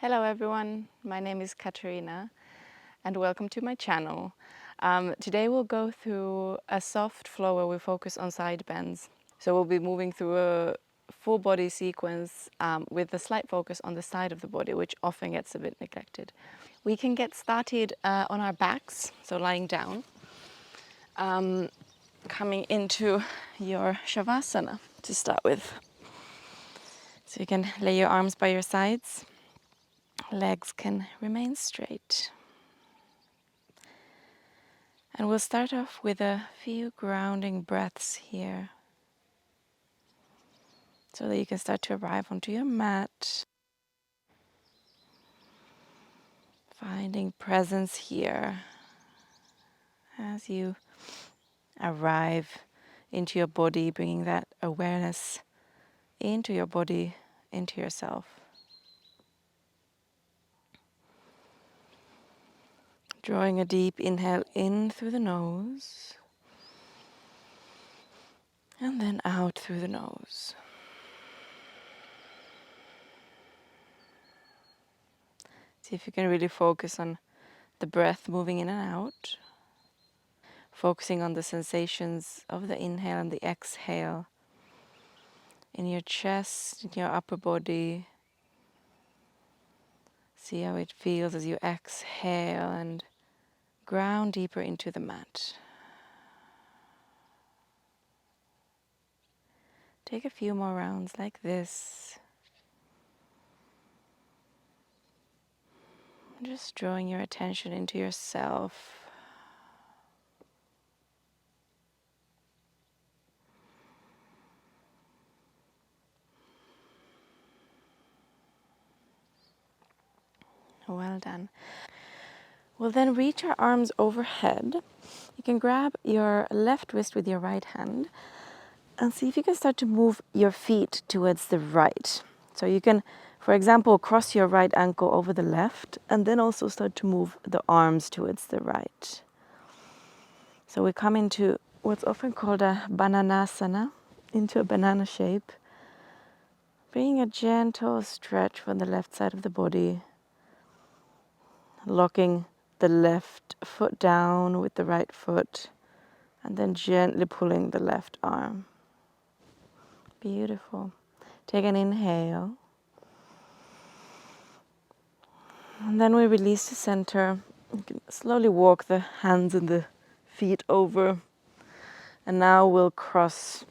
Hello everyone, my name is Katarina and welcome to my channel. Today we'll go through a soft flow where we focus on side bends. So we'll be moving through a full body sequence with a slight focus on the side of the body, which often gets a bit neglected. We can get started on our backs, so lying down, coming into your Shavasana to start with. So you can lay your arms by your sides. Legs can remain straight. And we'll start off with a few grounding breaths here so that you can start to arrive onto your mat. Finding presence here as you arrive into your body, bringing that awareness into your body, into yourself. Drawing a deep inhale in through the nose and then out through the nose. See if you can really focus on the breath moving in and out. Focusing on the sensations of the inhale and the exhale in your chest, in your upper body. See how it feels as you exhale and ground deeper into the mat. Take a few more rounds like this. Just drawing your attention into yourself. Well done. We'll then reach our arms overhead. You can grab your left wrist with your right hand and see if you can start to move your feet towards the right. So you can, for example, cross your right ankle over the left and then also start to move the arms towards the right. So we come into what's often called a Bananasana, into a banana shape. Bringing a gentle stretch from the left side of the body. Locking the left foot down with the right foot and then gently pulling the left arm. Beautiful. Take an inhale. And then we release to center. You can slowly walk the hands and the feet over. And now we'll cross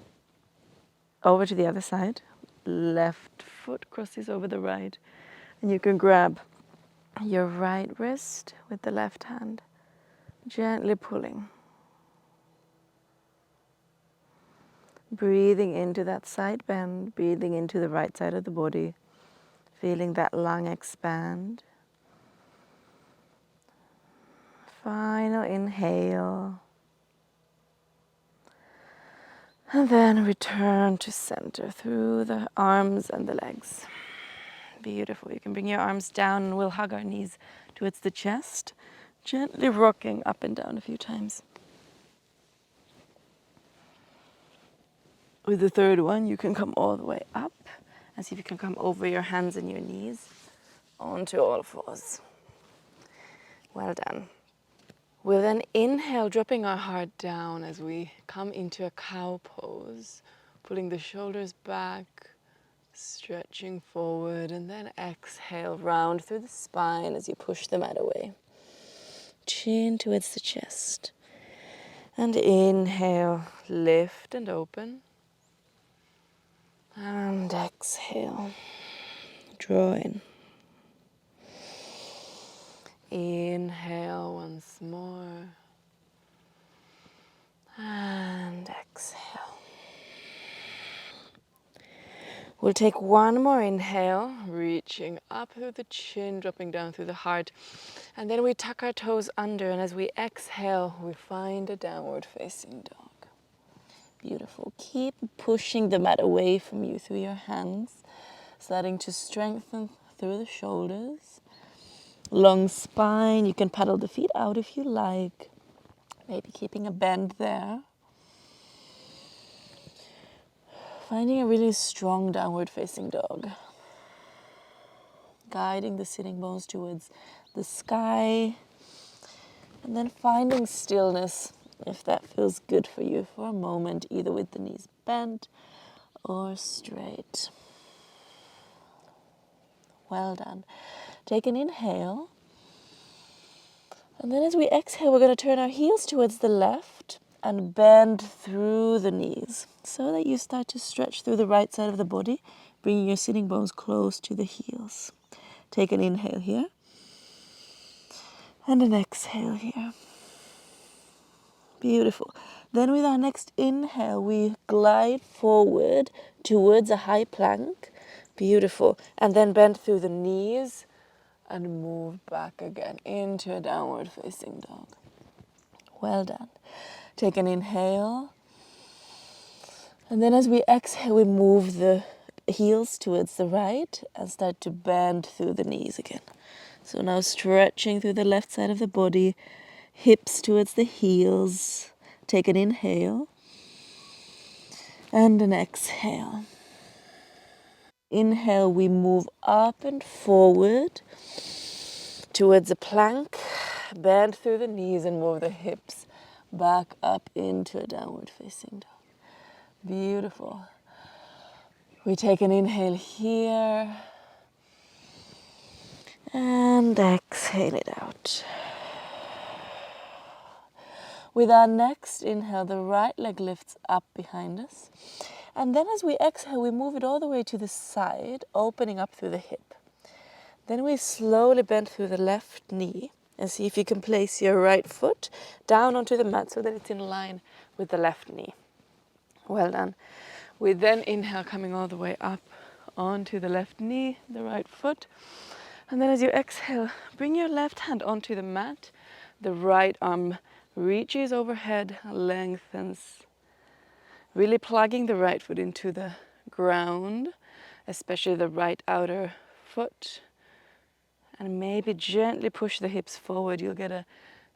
over to the other side. Left foot crosses over the right. And you can grab your right wrist with the left hand, gently pulling. Breathing into that side bend, breathing into the right side of the body, feeling that lung expand. Final inhale. And then return to center through the arms and the legs. Beautiful. You can bring your arms down and we'll hug our knees towards the chest, gently rocking up and down a few times. With the third one, you can come all the way up and see if you can come over your hands and your knees onto all fours. Well done. We'll then inhale, dropping our heart down as we come into a cow pose, pulling the shoulders back, stretching forward, and then exhale, round through the spine as you push the mat away. Chin towards the chest. And inhale, lift and open. And exhale, draw in. Inhale once more. And exhale. We'll take one more inhale, reaching up through the chin, dropping down through the heart. And then we tuck our toes under, and as we exhale, we find a downward facing dog. Beautiful. Keep pushing the mat away from you through your hands, starting to strengthen through the shoulders. Long spine. You can paddle the feet out if you like. Maybe keeping a bend there. Finding a really strong downward facing dog. guiding the sitting bones towards the sky. And then finding stillness, if that feels good for you, for a moment, either with the knees bent or straight. Well done. Take an inhale. And then as we exhale, we're going to turn our heels towards the left and bend through the knees so that you start to stretch through the right side of the body, bringing your sitting bones close to the heels. Take an inhale here and an exhale here. Beautiful. Then with our next inhale, we glide forward towards a high plank. Beautiful. And then bend through the knees and move back again into a downward facing dog. Well done. Take an inhale. And then as we exhale, we move the heels towards the right and start to bend through the knees again. So now stretching through the left side of the body, hips towards the heels. Take an inhale and an exhale. Inhale, we move up and forward towards a plank. Bend through the knees and move the hips back up into a downward facing dog. Beautiful. We take an inhale here and exhale it out. With our next inhale, the right leg lifts up behind us. And then as we exhale, we move it all the way to the side, opening up through the hip. Then we slowly bend through the left knee and see if you can place your right foot down onto the mat so that it's in line with the left knee. Well done. We then inhale, coming all the way up onto the left knee, the right foot. And then as you exhale, bring your left hand onto the mat. The right arm reaches overhead, lengthens, really plugging the right foot into the ground, especially the right outer foot. And maybe gently push the hips forward. You'll get a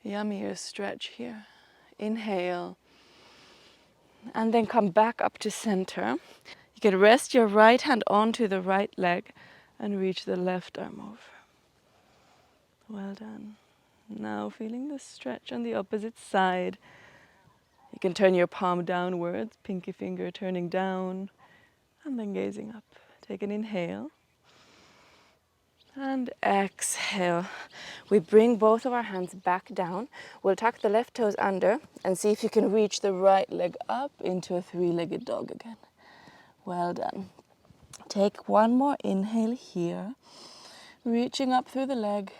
yummier stretch here. Inhale. And then come back up to center. You can rest your right hand onto the right leg and reach the left arm over. Well done. Now feeling the stretch on the opposite side. You can turn your palm downwards, pinky finger turning down, and then gazing up. Take an inhale. And exhale. We bring both of our hands back down. We'll tuck the left toes under and see if you can reach the right leg up into a three-legged dog again. Well done. Take one more inhale here, reaching up through the leg.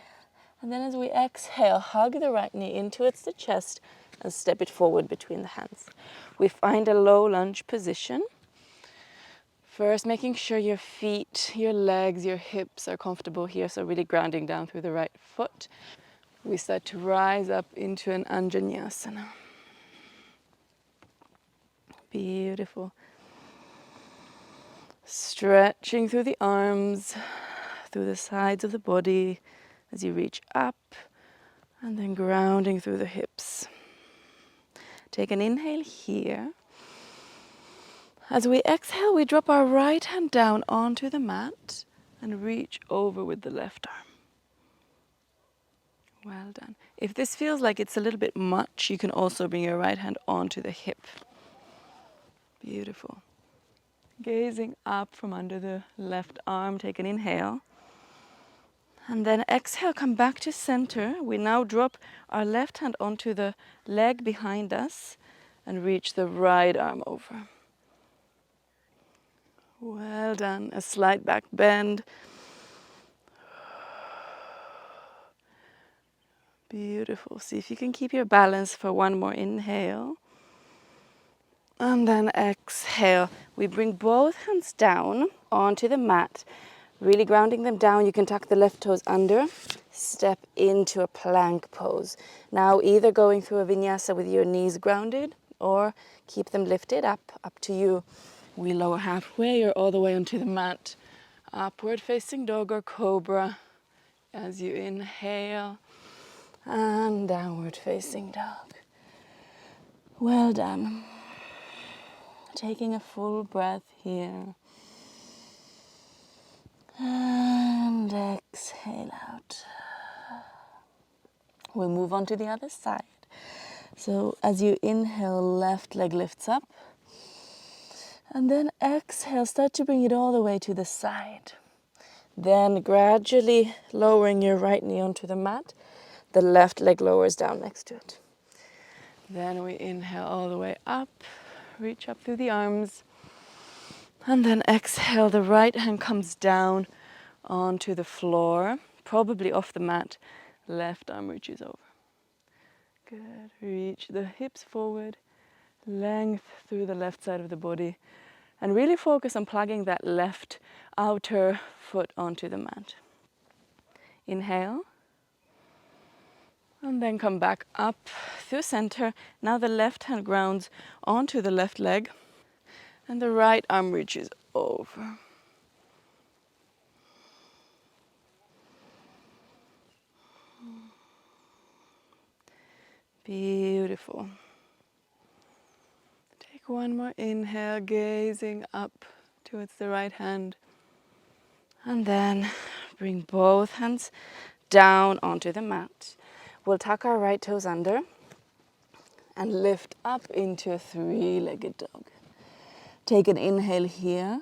And then as we exhale, hug the right knee in towards the chest and step it forward between the hands. We find a low lunge position. First, making sure your feet, your legs, your hips are comfortable here, so really grounding down through the right foot. We start to rise up into an Bananasana. Beautiful. Stretching through the arms, through the sides of the body as you reach up, and then grounding through the hips. Take an inhale here. As we exhale, we drop our right hand down onto the mat and reach over with the left arm. Well done. If this feels like it's a little bit much, you can also bring your right hand onto the hip. Beautiful. Gazing up from under the left arm, take an inhale. And then exhale, come back to center. We now drop our left hand onto the leg behind us and reach the right arm over. Well done. A slight back bend. Beautiful. See if you can keep your balance for one more inhale. And then exhale. We bring both hands down onto the mat, really grounding them down. You can tuck the left toes under, step into a plank pose. Now either going through a vinyasa with your knees grounded or keep them lifted up to you. We lower halfway or all the way onto the mat. Upward facing dog or cobra as you inhale, and downward facing dog. Well done. Taking a full breath here. And exhale out. We'll move on to the other side. So as you inhale, left leg lifts up. And then exhale, start to bring it all the way to the side. Then gradually lowering your right knee onto the mat. The left leg lowers down next to it. Then we inhale all the way up, reach up through the arms. And then exhale, the right hand comes down onto the floor, probably off the mat. Left arm reaches over. Good. Reach the hips forward, length through the left side of the body. And really focus on plugging that left outer foot onto the mat. Inhale. And then come back up through center. Now the left hand grounds onto the left leg. And the right arm reaches over. Beautiful. Take one more inhale, gazing up towards the right hand. And then bring both hands down onto the mat. We'll tuck our right toes under and lift up into a three-legged dog. Take an inhale here.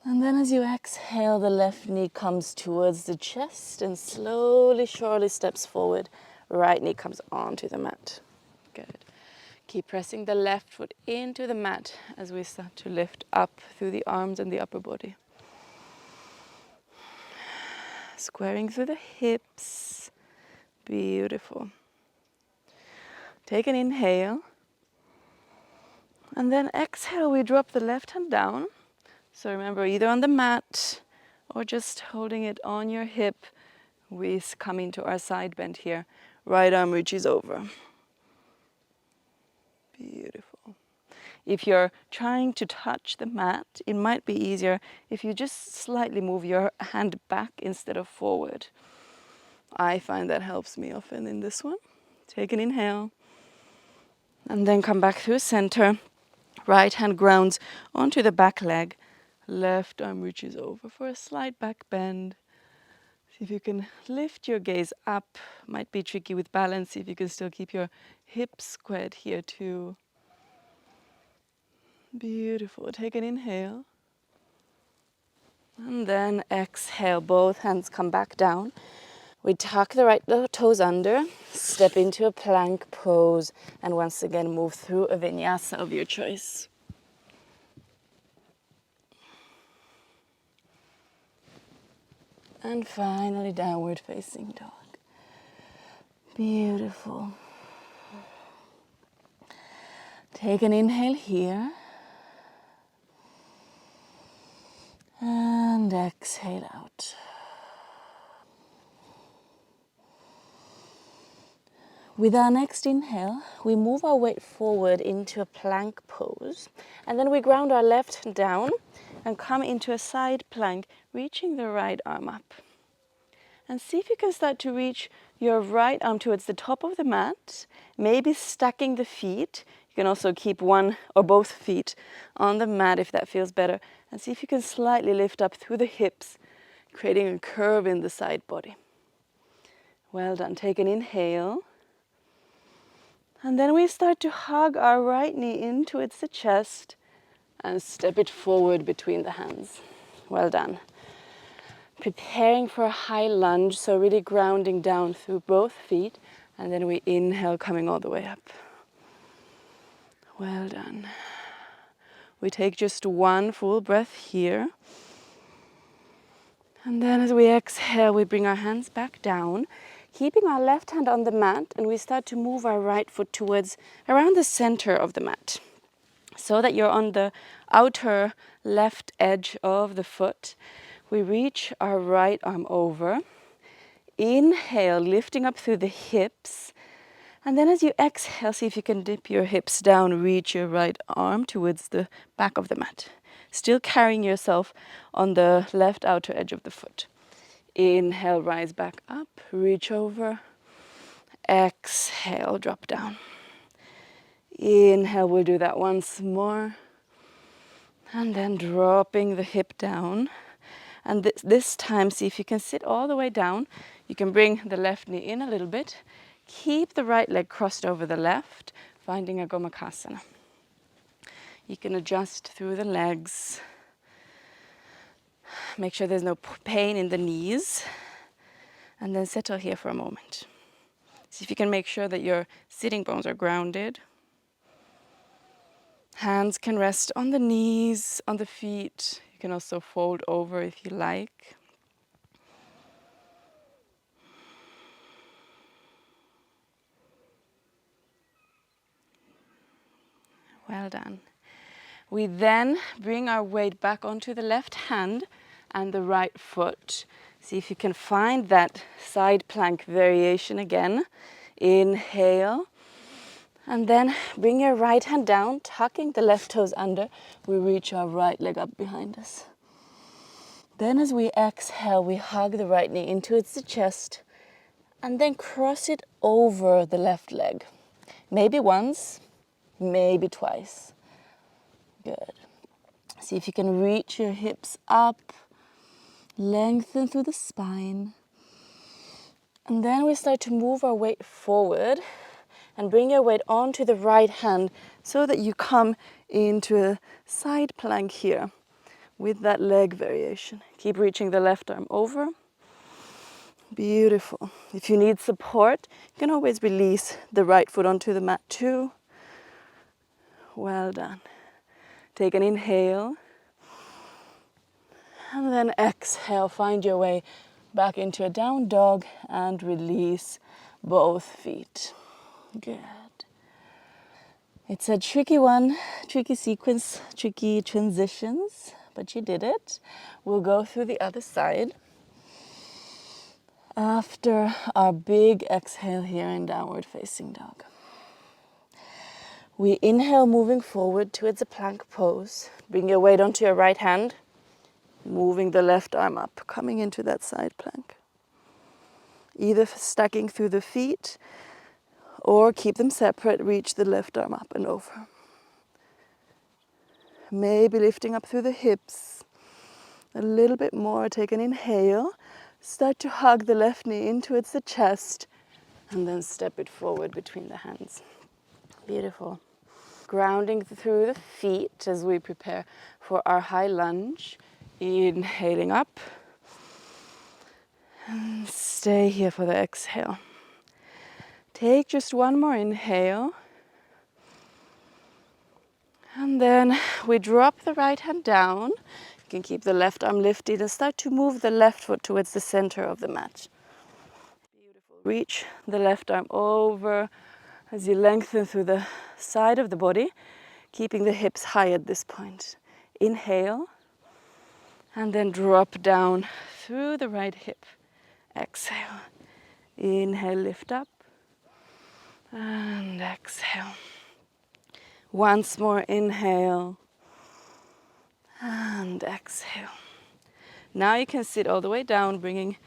And then as you exhale, the left knee comes towards the chest and slowly, surely steps forward. Right knee comes onto the mat. Good. Keep pressing the left foot into the mat as we start to lift up through the arms and the upper body. Squaring through the hips. Beautiful. Take an inhale. And then exhale, we drop the left hand down. So remember, either on the mat or just holding it on your hip, we come into our side bend here. Right arm reaches over. Beautiful. If you're trying to touch the mat, it might be easier if you just slightly move your hand back instead of forward. I find that helps me often in this one. Take an inhale. And then come back through center. Right hand grounds onto the back leg. Left arm reaches over for a slight back bend. See if you can lift your gaze up. Might be tricky with balance. See if you can still keep your hips squared here too. Beautiful. Take an inhale. And then exhale. Both hands come back down. We tuck the right toes under, step into a plank pose, and once again move through a vinyasa of your choice. And finally, downward facing dog. Beautiful. Take an inhale here. And exhale out. With our next inhale, we move our weight forward into a plank pose. And then we ground our left hand down and come into a side plank, reaching the right arm up. And see if you can start to reach your right arm towards the top of the mat, maybe stacking the feet. You can also keep one or both feet on the mat if that feels better. And see if you can slightly lift up through the hips, creating a curve in the side body. Well done. Take an inhale. And then we start to hug our right knee in towards the chest and step it forward between the hands. Well done. Preparing for a high lunge, so really grounding down through both feet. And then we inhale, coming all the way up. Well done. We take just one full breath here. And then as we exhale, we bring our hands back down, keeping our left hand on the mat, and we start to move our right foot towards around the center of the mat, so that you're on the outer left edge of the foot. We reach our right arm over. Inhale, lifting up through the hips. And then as you exhale, see if you can dip your hips down, reach your right arm towards the back of the mat. Still carrying yourself on the left outer edge of the foot. Inhale, rise back up, reach over. Exhale, drop down. Inhale, we'll do that once more. And then dropping the hip down. And this time, see if you can sit all the way down. You can bring the left knee in a little bit. Keep the right leg crossed over the left, finding a Gomukhasana. You can adjust through the legs. Make sure there's no pain in the knees. And then settle here for a moment. See if you can make sure that your sitting bones are grounded. Hands can rest on the knees, on the feet. You can also fold over if you like. Well done. We then bring our weight back onto the left hand and the right foot. See if you can find that side plank variation again. Inhale. And then bring your right hand down, tucking the left toes under. We reach our right leg up behind us. Then as we exhale, we hug the right knee into its chest and then cross it over the left leg. Maybe once, maybe twice. Good. See if you can reach your hips up, lengthen through the spine. And then we start to move our weight forward and bring your weight onto the right hand so that you come into a side plank here with that leg variation. Keep reaching the left arm over. Beautiful. If you need support, you can always release the right foot onto the mat too. Well done. Take an inhale. And then exhale, find your way back into a down dog and release both feet. Good. It's a tricky one, tricky sequence, tricky transitions, but you did it. We'll go through the other side. After our big exhale here in downward facing dog. We inhale, moving forward towards a plank pose. Bring your weight onto your right hand, moving the left arm up, coming into that side plank. Either stacking through the feet or keep them separate, reach the left arm up and over. Maybe lifting up through the hips. A little bit more, take an inhale. Start to hug the left knee into its chest and then step it forward between the hands. Beautiful. Grounding through the feet as we prepare for our high lunge. Inhaling up. And stay here for the exhale. Take just one more inhale. And then we drop the right hand down. You can keep the left arm lifted and start to move the left foot towards the center of the mat. Beautiful. Reach the left arm over as you lengthen through the side of the body, keeping the hips high at this point. Inhale, and then drop down through the right hip. Exhale. Inhale, lift up, and exhale. Once more, inhale, and exhale. Now you can sit all the way down, bringing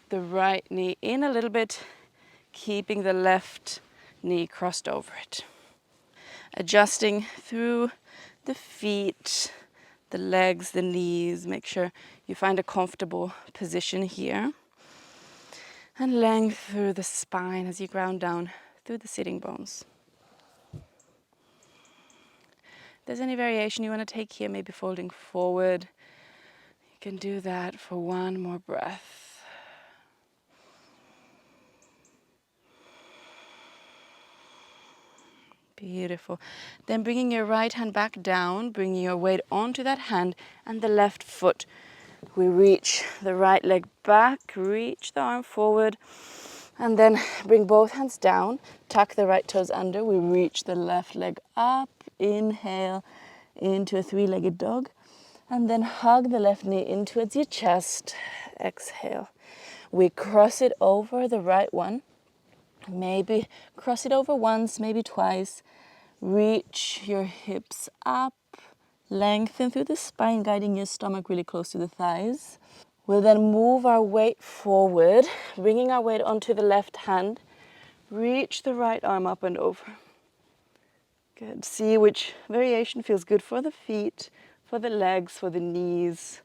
the right knee in a little bit, keeping the left knee crossed over it. Adjusting through the feet, the legs, the knees. Make sure you find a comfortable position here. And length through the spine as you ground down through the sitting bones. If there's any variation you want to take here, maybe folding forward, you can do that for one more breath. Beautiful. Then bringing your right hand back down, bringing your weight onto that hand and the left foot. We reach the right leg back, reach the arm forward, and then bring both hands down, tuck the right toes under. We reach the left leg up, inhale into a three-legged dog, and then hug the left knee in towards your chest. Exhale. We cross it over the right one. Maybe cross it over once, maybe twice. Reach your hips up, lengthen through the spine, guiding your stomach really close to the thighs. We'll then move our weight forward, bringing our weight onto the left hand. Reach the right arm up and over. Good. See which variation feels good for the feet, for the legs, for the knees.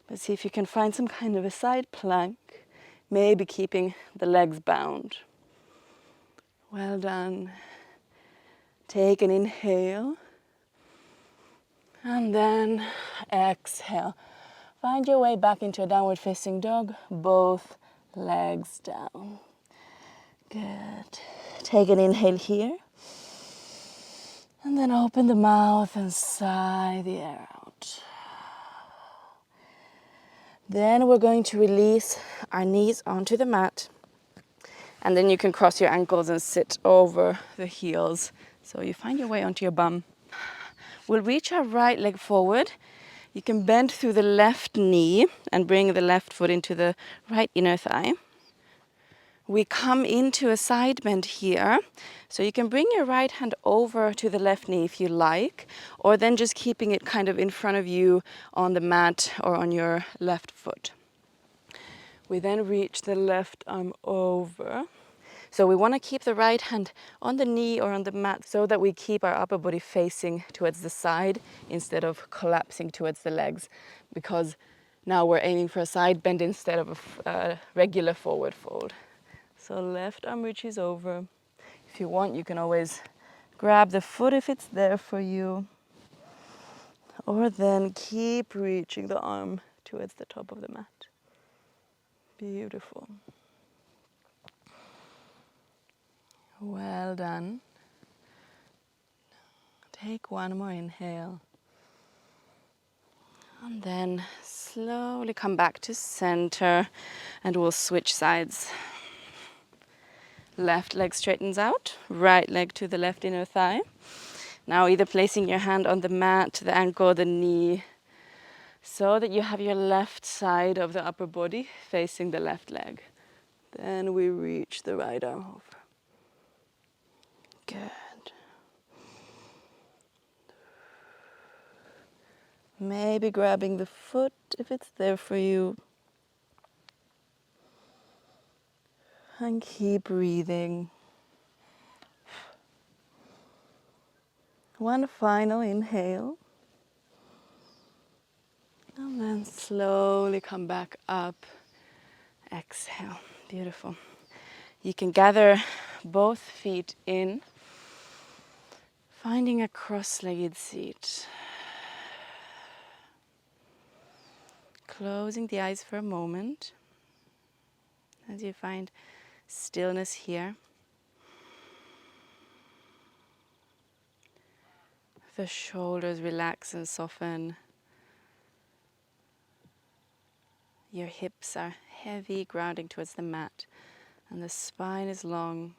But see if you can find some kind of a side plank, maybe keeping the legs bound. Well done. Take an inhale. And then exhale. Find your way back into a downward facing dog, both legs down. Good. Take an inhale here. And then open the mouth and sigh the air out. Then we're going to release our knees onto the mat. And then you can cross your ankles and sit over the heels. So you find your way onto your bum. We'll reach our right leg forward. You can bend through the left knee and bring the left foot into the right inner thigh. We come into a side bend here. So you can bring your right hand over to the left knee if you like, or then just keeping it kind of in front of you on the mat or on your left foot. We then reach the left arm over. So we want to keep the right hand on the knee or on the mat so that we keep our upper body facing towards the side instead of collapsing towards the legs, because now we're aiming for a side bend instead of a regular forward fold. So left arm reaches over. If you want, you can always grab the foot if it's there for you, or then keep reaching the arm towards the top of the mat. Beautiful. Well done. Take one more inhale. And then slowly come back to center and we'll switch sides. Left leg straightens out, right leg to the left inner thigh. Now either placing your hand on the mat, the ankle, the knee, so that you have your left side of the upper body facing the left leg. Then we reach the right arm over. Good. Maybe grabbing the foot if it's there for you. And keep breathing. One final inhale. And then slowly come back up. Exhale. Beautiful. You can gather both feet in, finding a cross-legged seat. Closing the eyes for a moment as you find stillness here. The shoulders relax and soften. Your hips are heavy, grounding towards the mat, and the spine is long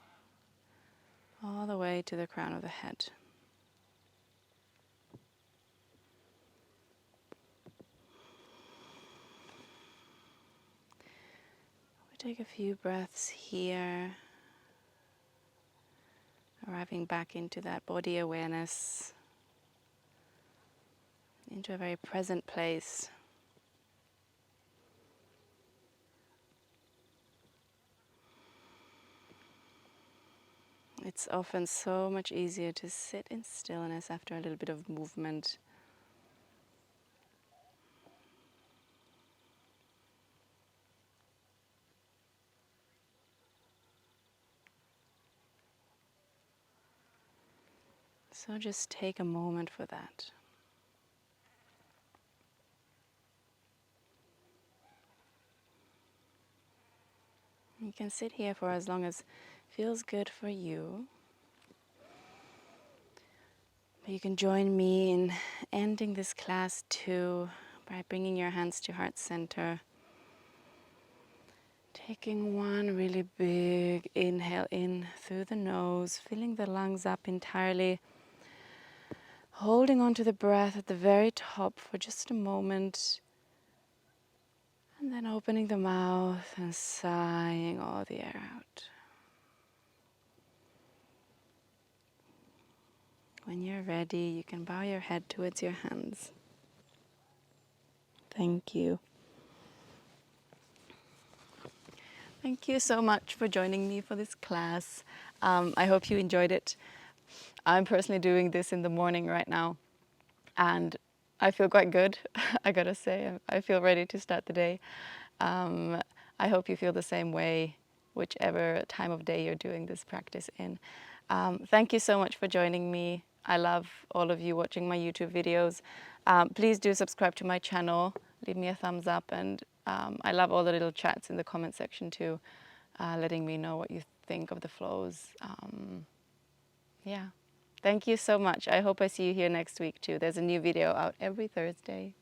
all the way to the crown of the head. We take a few breaths here, arriving back into that body awareness, into a very present place. It's often so much easier to sit in stillness after a little bit of movement. So just take a moment for that. You can sit here for as long as feels good for you. But you can join me in ending this class too by bringing your hands to heart center. Taking one really big inhale in through the nose, filling the lungs up entirely. Holding on to the breath at the very top for just a moment. And then opening the mouth and sighing all the air out. When you're ready, you can bow your head towards your hands. Thank you. Thank you so much for joining me for this class. I hope you enjoyed it. I'm personally doing this in the morning right now. And I feel quite good, I gotta say. I feel ready to start the day. I hope you feel the same way, whichever time of day you're doing this practice in. Thank you so much for joining me. I love all of you watching my YouTube videos. Please do subscribe to my channel, leave me a thumbs up, and I love all the little chats in the comment section too, letting me know what you think of the flows. Yeah. Thank you so much. I hope I see you here next week too. There's a new video out every Thursday.